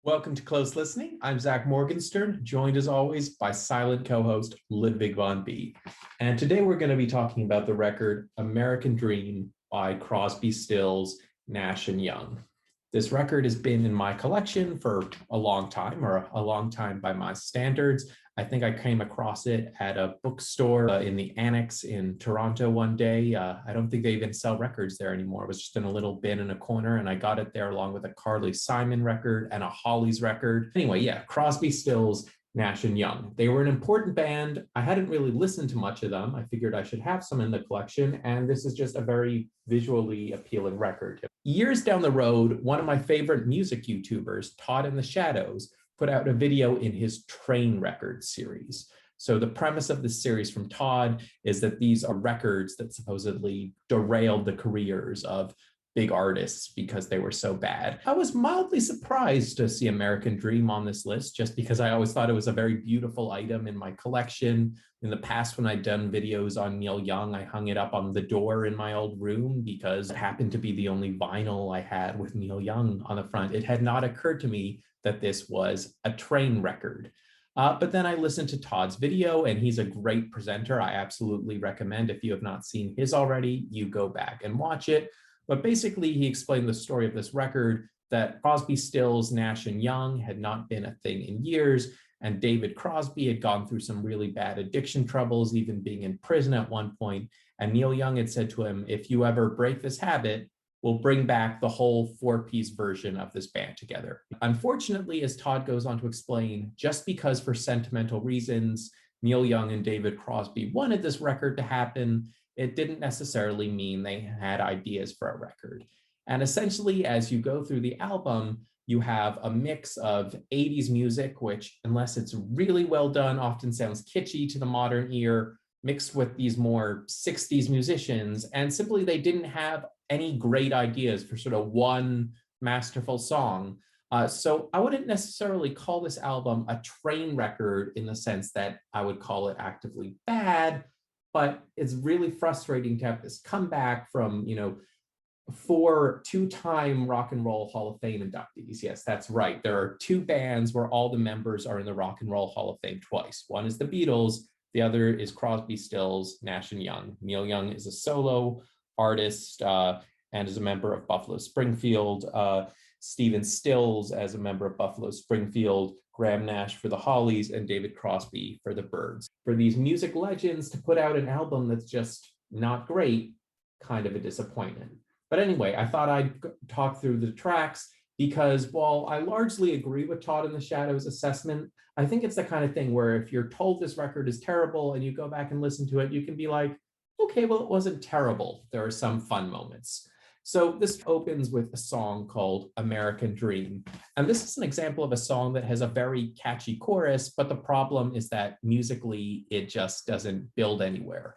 Welcome to Close Listening. I'm Zach Morgenstern, joined as always by silent co-host Ludwig von B. And today we're going to be talking about the record American Dream by Crosby, Stills, Nash & Young. This record has been in my collection for a long time, or a long time by my standards. I think I came across it at a bookstore in the Annex in Toronto one day. I don't think they even sell records there anymore. It was just in a little bin in a corner, and I got it there along with a Carly Simon record and a Hollies record. Anyway, yeah, Crosby, Stills, Nash & Young. They were an important band. I hadn't really listened to much of them. I figured I should have some in the collection, and this is just a very visually appealing record. Years down the road, one of my favorite music YouTubers, Todd in the Shadows, put out a video in his Trainwreckords series. So the premise of this series from Todd is that these are records that supposedly derailed the careers of big artists because they were so bad. I was mildly surprised to see American Dream on this list, just because I always thought it was a very beautiful item in my collection. In the past, when I'd done videos on Neil Young, I hung it up on the door in my old room because it happened to be the only vinyl I had with Neil Young on the front. It had not occurred to me that this was a train record. But then I listened to Todd's video, and he's a great presenter. I absolutely recommend, if you have not seen his already, you go back and watch it. But basically, he explained the story of this record, that Crosby, Stills, Nash & Young had not been a thing in years, and David Crosby had gone through some really bad addiction troubles, even being in prison at one point. And Neil Young had said to him, if you ever break this habit, we'll bring back the whole four-piece version of this band together. Unfortunately, as Todd goes on to explain, just because for sentimental reasons, Neil Young and David Crosby wanted this record to happen, it didn't necessarily mean they had ideas for a record. And essentially, as you go through the album, you have a mix of 80s music, which, unless it's really well done, often sounds kitschy to the modern ear, mixed with these more 60s musicians, and simply they didn't have any great ideas for sort of one masterful song. So I wouldn't necessarily call this album a train record in the sense that I would call it actively bad, but it's really frustrating to have this comeback from, 4 two-time Rock and Roll Hall of Fame inductees. Yes, that's right. There are 2 bands where all the members are in the Rock and Roll Hall of Fame twice. One is the Beatles, the other is Crosby, Stills, Nash & Young. Neil Young is a solo artist and is a member of Buffalo Springfield. Stephen Stills as a member of Buffalo Springfield, Graham Nash for the Hollies, and David Crosby for the Byrds. For these music legends to put out an album that's just not great, kind of a disappointment. But anyway, I thought I'd talk through the tracks because while I largely agree with Todd in the Shadows assessment, I think it's the kind of thing where if you're told this record is terrible and you go back and listen to it, you can be like, okay, well, it wasn't terrible. There are some fun moments. So this opens with a song called American Dream. And this is an example of a song that has a very catchy chorus, but the problem is that musically, it just doesn't build anywhere.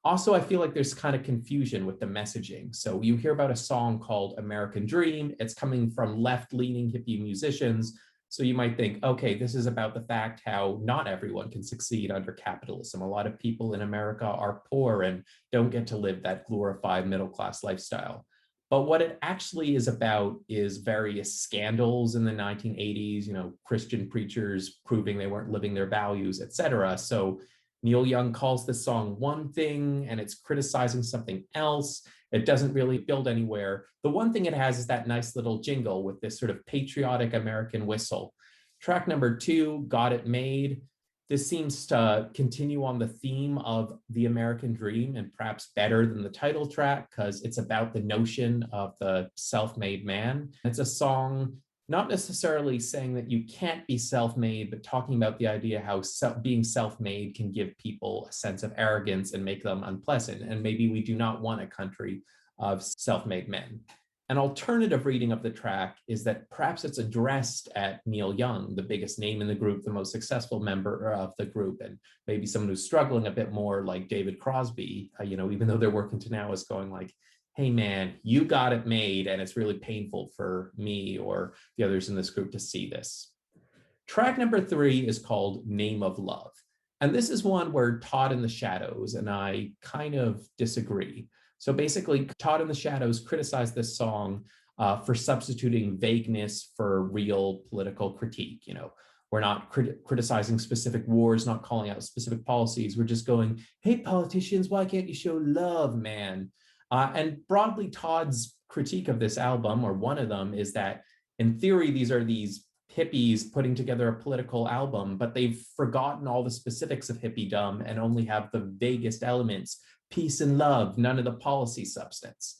Also, I feel like there's kind of confusion with the messaging. So you hear about a song called American Dream. It's coming from left-leaning hippie musicians. So you might think, okay, this is about the fact how not everyone can succeed under capitalism. A lot of people in America are poor and don't get to live that glorified middle-class lifestyle. But what it actually is about is various scandals in the 1980s, Christian preachers proving they weren't living their values, etc. So Neil Young calls this song one thing and it's criticizing something else. It doesn't really build anywhere. The one thing it has is that nice little jingle with this sort of patriotic American whistle. Track number 2, Got It Made. This seems to continue on the theme of the American Dream, and perhaps better than the title track because it's about the notion of the self-made man. It's a song not necessarily saying that you can't be self-made, but talking about the idea how being self-made can give people a sense of arrogance and make them unpleasant. And maybe we do not want a country of self-made men. An alternative reading of the track is that perhaps it's addressed at Neil Young, the biggest name in the group, the most successful member of the group, and maybe someone who's struggling a bit more like David Crosby, even though they're working to now, is going like, hey man, you got it made, and it's really painful for me or the others in this group to see this. Track number 3 is called Name of Love. And this is one where Todd in the Shadows and I kind of disagree. So basically, Todd in the Shadows criticized this song for substituting vagueness for real political critique. We're not criticizing specific wars, not calling out specific policies. We're just going, hey, politicians, why can't you show love, man? And broadly, Todd's critique of this album, or one of them, is that in theory, these are these hippies putting together a political album, but they've forgotten all the specifics of hippiedom and only have the vaguest elements, peace and love, none of the policy substance.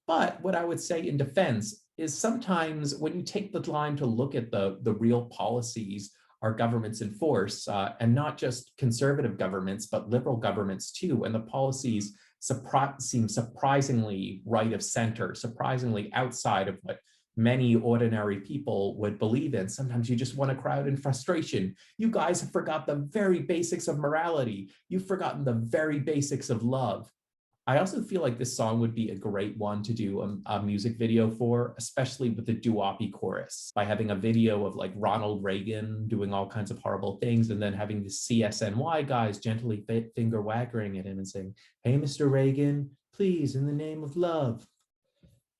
But what I would say in defense is sometimes when you take the time to look at the real policies our governments enforce, and not just conservative governments, but liberal governments too, and the policies seem surprisingly right of center, surprisingly outside of what many ordinary people would believe in. Sometimes you just want to cry out in frustration. You guys have forgot the very basics of morality. You've forgotten the very basics of love. I also feel like this song would be a great one to do a music video for, especially with the doo-woppy chorus, by having a video of like Ronald Reagan doing all kinds of horrible things, and then having the CSNY guys gently finger wagging at him and saying, hey, Mr. Reagan, please, in the name of love.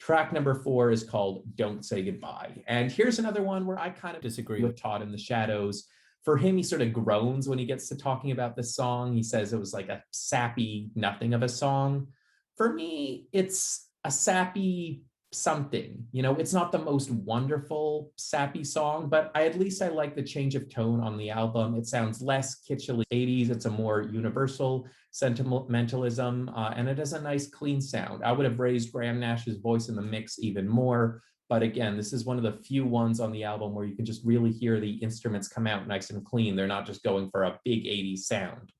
Track number 4 is called Don't Say Goodbye. And here's another one where I kind of disagree with Todd in the Shadows. For him, he sort of groans when he gets to talking about this song. He says it was like a sappy nothing of a song. For me, it's a sappy something. It's not the most wonderful sappy song, but at least I like the change of tone on the album. It sounds less kitschily 80s. It's a more universal sentimentalism, and it has a nice clean sound. I would have raised Graham Nash's voice in the mix even more. But again, this is one of the few ones on the album where you can just really hear the instruments come out nice and clean. They're not just going for a big 80s sound.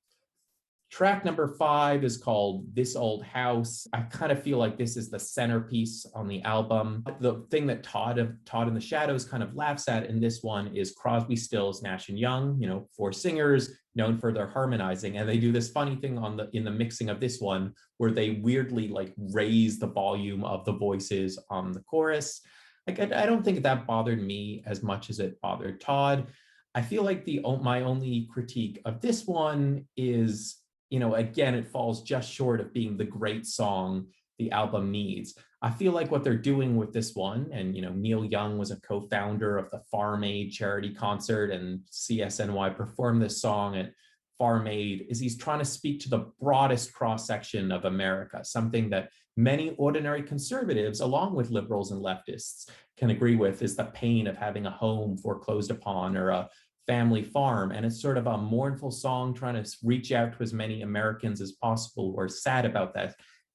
Track number 5 is called This Old House. I kind of feel like this is the centerpiece on the album. The thing that Todd in the Shadows kind of laughs at in this one is Crosby, Stills, Nash and Young, 4 singers known for their harmonizing. And they do this funny thing in the mixing of this one where they weirdly like raise the volume of the voices on the chorus. Like, I don't think that bothered me as much as it bothered Todd. I feel like my only critique of this one is, again, it falls just short of being the great song the album needs. I feel like what they're doing with this one, and Neil Young was a co-founder of the Farm Aid charity concert, and CSNY performed this song at Farm Aid, is he's trying to speak to the broadest cross-section of America, something that many ordinary conservatives, along with liberals and leftists, can agree with, is the pain of having a home foreclosed upon or a family farm. And it's sort of a mournful song trying to reach out to as many Americans as possible who are sad about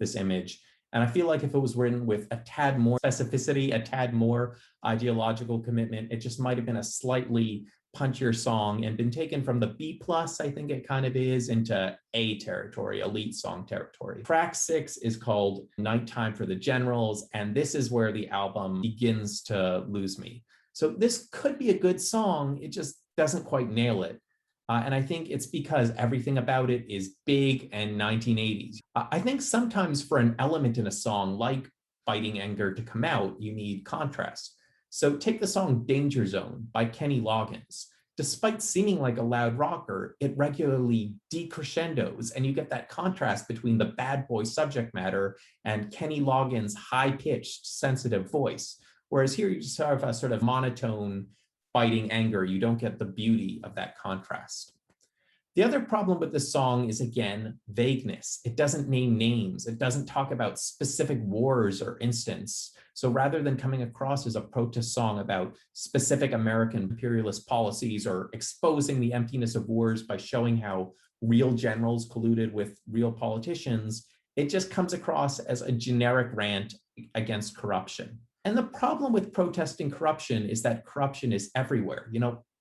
this image. And I feel like if it was written with a tad more specificity, a tad more ideological commitment, it just might have been a slightly punchier song and been taken from the B+, I think it kind of is, into A territory, elite song territory. Track 6 is called Nighttime for the Generals, and this is where the album begins to lose me. So this could be a good song, it just doesn't quite nail it. And I think it's because everything about it is big and 1980s. I think sometimes for an element in a song like Fighting Anger to come out, you need contrast. So take the song Danger Zone by Kenny Loggins. Despite seeming like a loud rocker, it regularly decrescendos, and you get that contrast between the bad boy subject matter and Kenny Loggins' high-pitched, sensitive voice. Whereas here you just have a sort of monotone fighting anger. You don't get the beauty of that contrast. The other problem with this song is, again, vagueness. It doesn't name names. It doesn't talk about specific wars or incidents. So rather than coming across as a protest song about specific American imperialist policies or exposing the emptiness of wars by showing how real generals colluded with real politicians, it just comes across as a generic rant against corruption. And the problem with protesting corruption is that corruption is everywhere.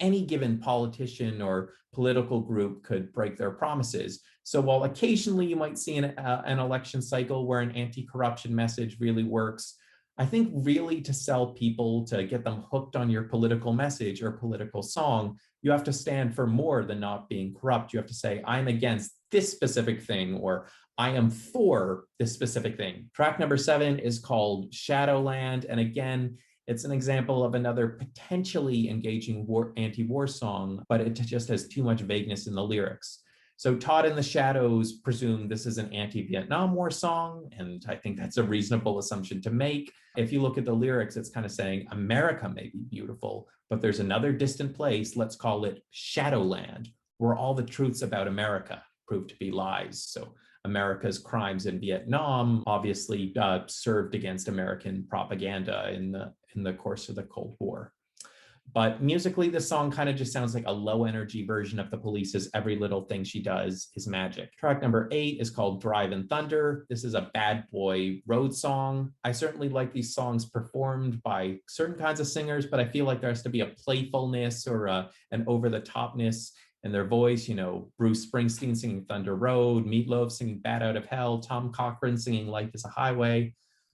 Any given politician or political group could break their promises. So while occasionally you might see an election cycle where an anti-corruption message really works, I think really to sell people, to get them hooked on your political message or political song, you have to stand for more than not being corrupt. You have to say, I'm against this specific thing, or I am for this specific thing. Track number 7 is called Shadowland. And again, it's an example of another potentially engaging anti-war song, but it just has too much vagueness in the lyrics. So Todd and the Shadows presume this is an anti-Vietnam War song, and I think that's a reasonable assumption to make. If you look at the lyrics, it's kind of saying America may be beautiful, but there's another distant place, let's call it Shadowland, where all the truths about America prove to be lies. So America's crimes in Vietnam obviously served against American propaganda in the course of the Cold War. But musically, the song kind of just sounds like a low energy version of the Police's Every Little Thing She Does Is Magic. Track number 8 is called Drivin' Thunder. This is a bad boy road song. I certainly like these songs performed by certain kinds of singers, but I feel like there has to be a playfulness or an over-the-topness in their voice. You know, Bruce Springsteen singing Thunder Road, Meatloaf singing Bat Out of Hell, Tom Cochrane singing Life is a Highway.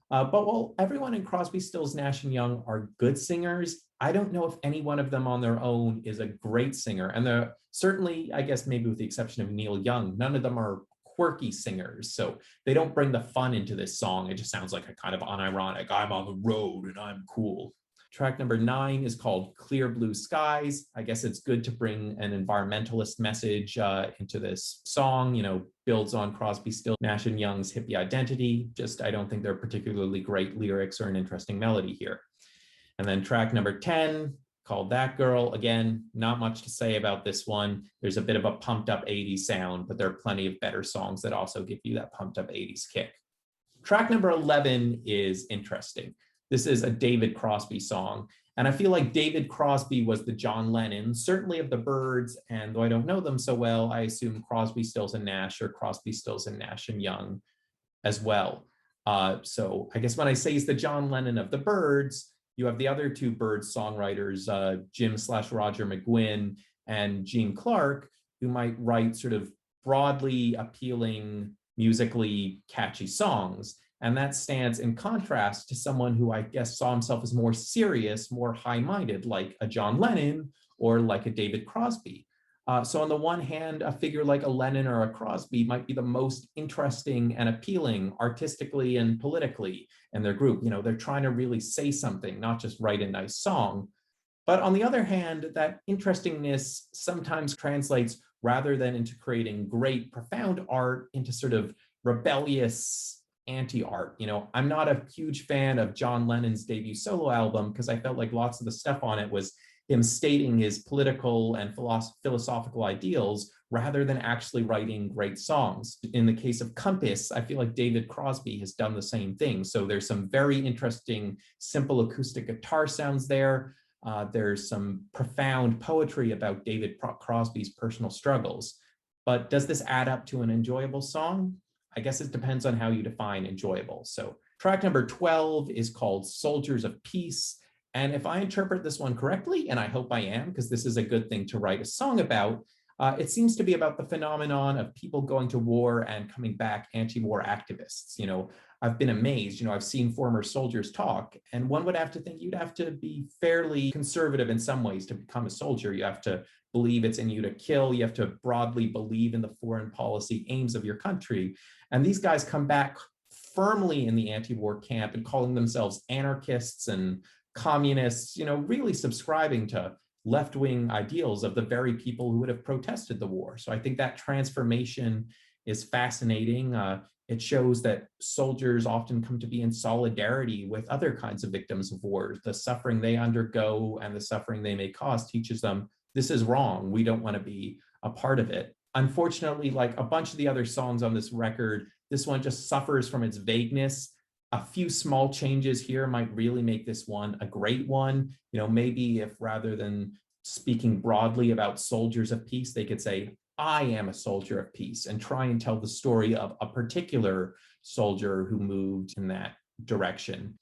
But while everyone in Crosby, Stills, Nash & Young are good singers, I don't know if any one of them on their own is a great singer. And they're certainly, I guess, maybe with the exception of Neil Young, none of them are quirky singers. So they don't bring the fun into this song. It just sounds like a kind of unironic, I'm on the road and I'm cool. Track number 9 is called Clear Blue Skies. I guess it's good to bring an environmentalist message into this song, you know, builds on Crosby, Stills, Nash & Young's hippie identity. Just, I don't think they're particularly great lyrics or an interesting melody here. And then track number 10, called That Girl. Again, not much to say about this one. There's a bit of a pumped up 80s sound, but there are plenty of better songs that also give you that pumped up 80s kick. Track number 11 is interesting. This is a David Crosby song. And I feel like David Crosby was the John Lennon, certainly of the Byrds. And though I don't know them so well, I assume Crosby, Stills, and Nash, or Crosby, Stills, and Nash & Young as well. So I guess when I say he's the John Lennon of the Byrds, you have the other two Byrds songwriters, Jim/Roger McGuinn and Gene Clark, who might write sort of broadly appealing, musically catchy songs. And that stands in contrast to someone who I guess saw himself as more serious, more high-minded, like a John Lennon or like a David Crosby. So on the one hand, a figure like a Lennon or a Crosby might be the most interesting and appealing artistically and politically in their group. You know, they're trying to really say something, not just write a nice song. But on the other hand, that interestingness sometimes translates, rather than into creating great, profound art, into sort of rebellious anti-art. You know, I'm not a huge fan of John Lennon's debut solo album because I felt like lots of the stuff on it was him stating his political and philosophical ideals rather than actually writing great songs. In the case of Compass, I feel like David Crosby has done the same thing. So there's some very interesting simple acoustic guitar sounds there. There's some profound poetry about David Crosby's personal struggles. But does this add up to an enjoyable song? I guess it depends on how you define enjoyable. So track number 12 is called Soldiers of Peace. And if I interpret this one correctly, and I hope I am, because this is a good thing to write a song about, it seems to be about the phenomenon of people going to war and coming back anti-war activists. You know, I've been amazed, you know, I've seen former soldiers talk, and one would have to think you'd have to be fairly conservative in some ways to become a soldier. You have to believe it's in you to kill. You have to broadly believe in the foreign policy aims of your country. And these guys come back firmly in the anti-war camp and calling themselves anarchists and communists, you know, really subscribing to left-wing ideals of the very people who would have protested the war. So I think that transformation is fascinating. It shows that soldiers often come to be in solidarity with other kinds of victims of war. The suffering they undergo and the suffering they may cause teaches them this is wrong. We don't want to be a part of it. Unfortunately, like a bunch of the other songs on this record, this one just suffers from its vagueness. A few small changes here might really make this one a great one. You know, maybe if rather than speaking broadly about soldiers of peace, they could say, I am a soldier of peace, and try and tell the story of a particular soldier who moved in that direction.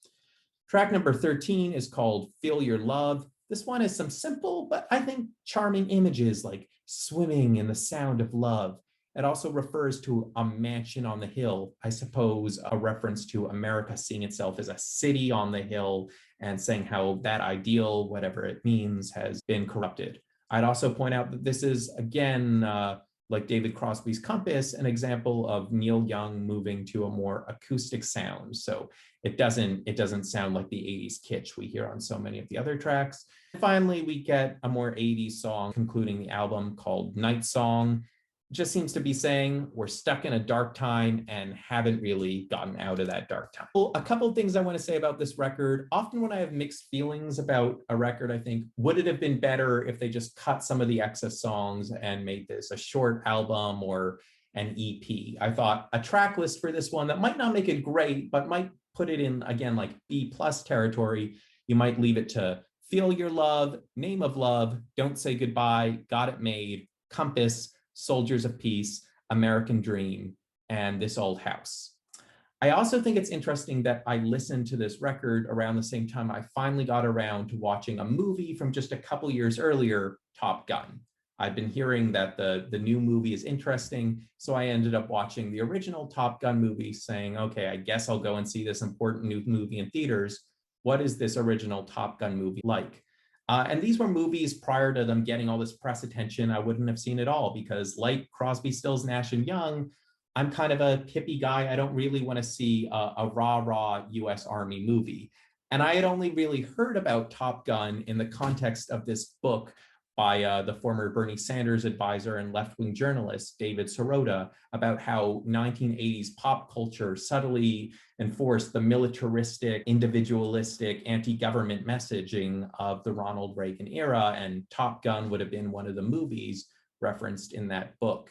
Track number 13 is called Feel Your Love. This one has some simple, but I think charming images like swimming in the sound of love. It also refers to a mansion on the hill, I suppose a reference to America seeing itself as a city on the hill and saying how that ideal, whatever it means, has been corrupted. I'd also point out that this is, again, like David Crosby's Compass, an example of Neil Young moving to a more acoustic sound. So it doesn't sound like the 80s kitsch we hear on so many of the other tracks. Finally, we get a more 80s song concluding the album called Night Song. just seems to be saying we're stuck in a dark time and haven't really gotten out of that dark time. Well, a couple of things I want to say about this record. Often when I have mixed feelings about a record, I think, would it have been better if they just cut some of the excess songs and made this a short album or an EP? I thought a track list for this one that might not make it great, but might put it in, again, like B+ territory. You might leave it to Feel Your Love, Name of Love, Don't Say Goodbye, Got It Made, Compass, Soldiers of Peace, American Dream, and This Old House. I also think it's interesting that I listened to this record around the same time I finally got around to watching a movie from just a couple years earlier, Top Gun. I've been hearing that the new movie is interesting, so I ended up watching the original Top Gun movie saying, okay, I guess I'll go and see this important new movie in theaters. What is this original Top Gun movie like? And these were movies prior to them getting all this press attention I wouldn't have seen at all, because like Crosby, Stills, Nash and Young, I'm kind of a hippie guy. I don't really want to see a rah-rah US Army movie. And I had only really heard about Top Gun in the context of this book by the former Bernie Sanders advisor and left-wing journalist, David Sirota, about how 1980s pop culture subtly enforced the militaristic, individualistic, anti-government messaging of the Ronald Reagan era, and Top Gun would have been one of the movies referenced in that book.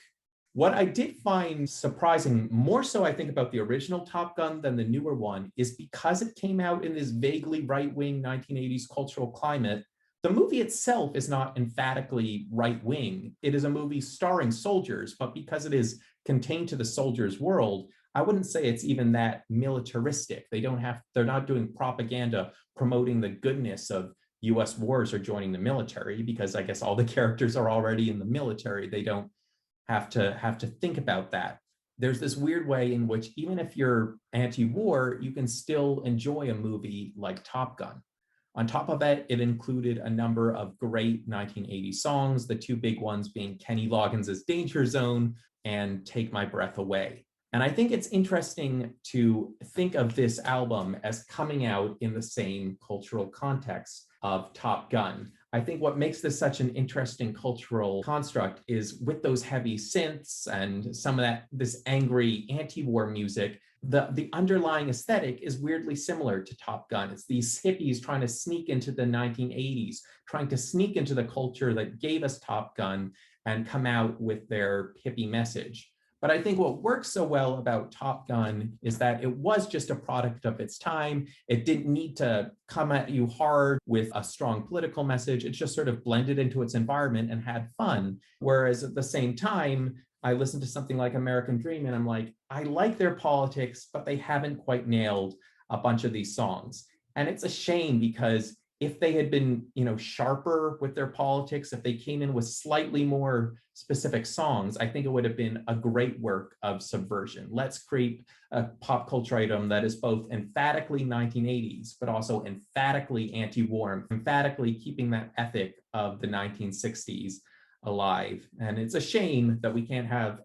What I did find surprising, more so I think about the original Top Gun than the newer one, is because it came out in this vaguely right-wing 1980s cultural climate, the movie itself is not emphatically right-wing. It is a movie starring soldiers, but because it is contained to the soldiers' world, I wouldn't say it's even that militaristic. They're not doing propaganda promoting the goodness of US wars or joining the military, because I guess all the characters are already in the military. They don't have to think about that. There's this weird way in which even if you're anti-war, you can still enjoy a movie like Top Gun. On top of that, it included a number of great 1980s songs, the two big ones being Kenny Loggins' Danger Zone and Take My Breath Away. And I think it's interesting to think of this album as coming out in the same cultural context of Top Gun. I think what makes this such an interesting cultural construct is with those heavy synths and some of this angry anti-war music, the underlying aesthetic is weirdly similar to Top Gun. It's these hippies trying to sneak into the 1980s, trying to sneak into the culture that gave us Top Gun and come out with their hippie message. But I think what works so well about Top Gun is that it was just a product of its time. It didn't need to come at you hard with a strong political message. It just sort of blended into its environment and had fun. Whereas at the same time, I listened to something like American Dream and I'm like, I like their politics, but they haven't quite nailed a bunch of these songs. And it's a shame, because if they had been, sharper with their politics, if they came in with slightly more specific songs, I think it would have been a great work of subversion. Let's create a pop culture item that is both emphatically 1980s, but also emphatically anti-war, emphatically keeping that ethic of the 1960s alive. And it's a shame that we can't have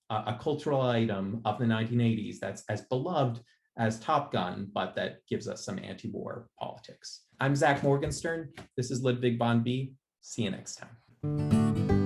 a cultural item of the 1980s that's as beloved as Top Gun, but that gives us some anti-war politics. I'm Zach Morgenstern. This is Ludwig von B. See you next time.